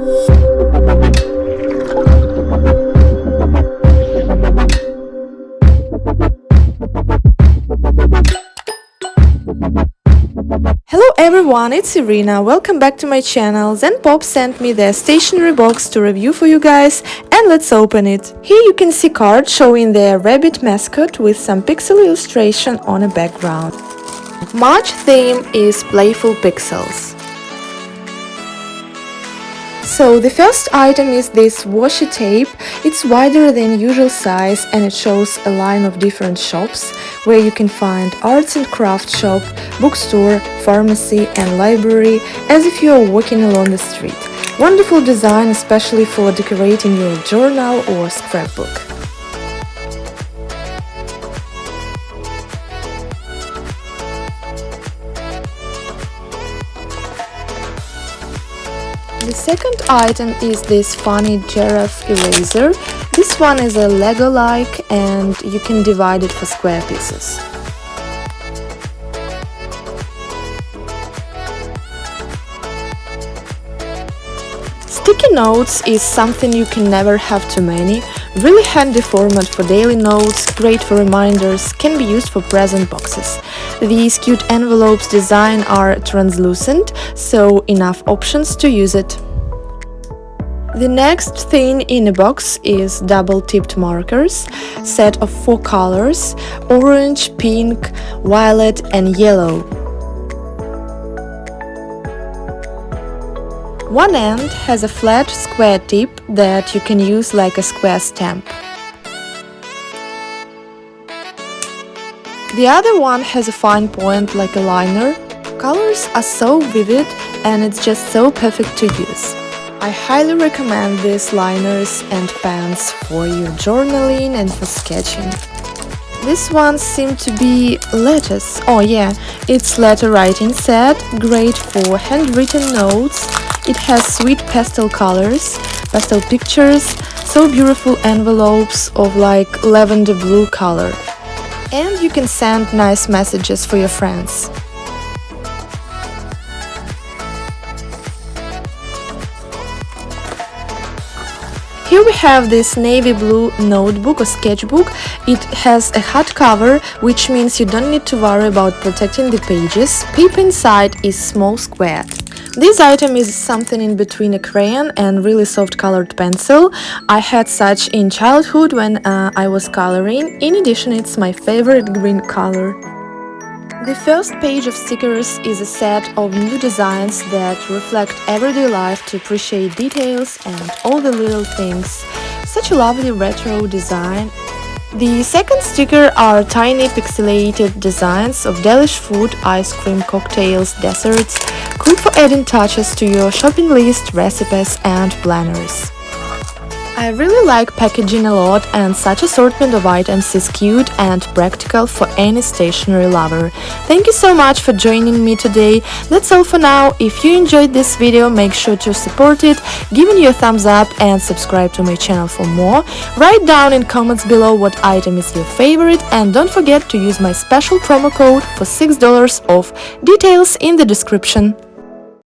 Hello everyone, it's Irina. Welcome back to my channel. ZenPop sent me their stationery box to review for you guys, and let's open it. Here you can see cards showing their rabbit mascot with some pixel illustration on a background. March theme is Playful Pixels. So the first item is this washi tape. It's wider than usual size and it shows a line of different shops where you can find arts and craft shop, bookstore, pharmacy and library as if you are walking along the street. Wonderful design, especially for decorating your journal or scrapbook. The second item is this funny giraffe eraser. This one is a Lego-like and you can divide it for square pieces. Sticky notes is something you can never have too many. Really handy format for daily notes, great for reminders, can be used for present boxes. These cute envelopes design are translucent, so enough options to use it. The next thing in a box is double-tipped markers, set of 4 colors: orange, pink, violet and yellow. One end has a flat square tip that you can use like a square stamp. The other one has a fine point like a liner. Colors are so vivid and it's just so perfect to use. I highly recommend these liners and pens for your journaling and for sketching. These ones seem to be letters. Oh yeah, it's letter writing set, great for handwritten notes. It has sweet pastel colors, pastel pictures, so beautiful envelopes of like lavender blue color. And you can send nice messages for your friends. Here we have this navy blue notebook or sketchbook. It has a hard cover, which means you don't need to worry about protecting the pages. Paper inside is small squared. This item is something in between a crayon and really soft colored pencil. I had such in childhood when I was coloring. In addition, it's my favorite green color. The first page of stickers is a set of new designs that reflect everyday life to appreciate details and all the little things. Such a lovely retro design. The second sticker are tiny pixelated designs of delish food, ice cream, cocktails, desserts, cool for adding touches to your shopping list, recipes and planners. I really like packaging a lot and such assortment of items is cute and practical for any stationery lover. Thank you so much for joining me today. That's all for now. If you enjoyed this video, make sure to support it, giving you a thumbs up and subscribe to my channel for more. Write down in comments below what item is your favorite and don't forget to use my special promo code for $6 off. Details in the description.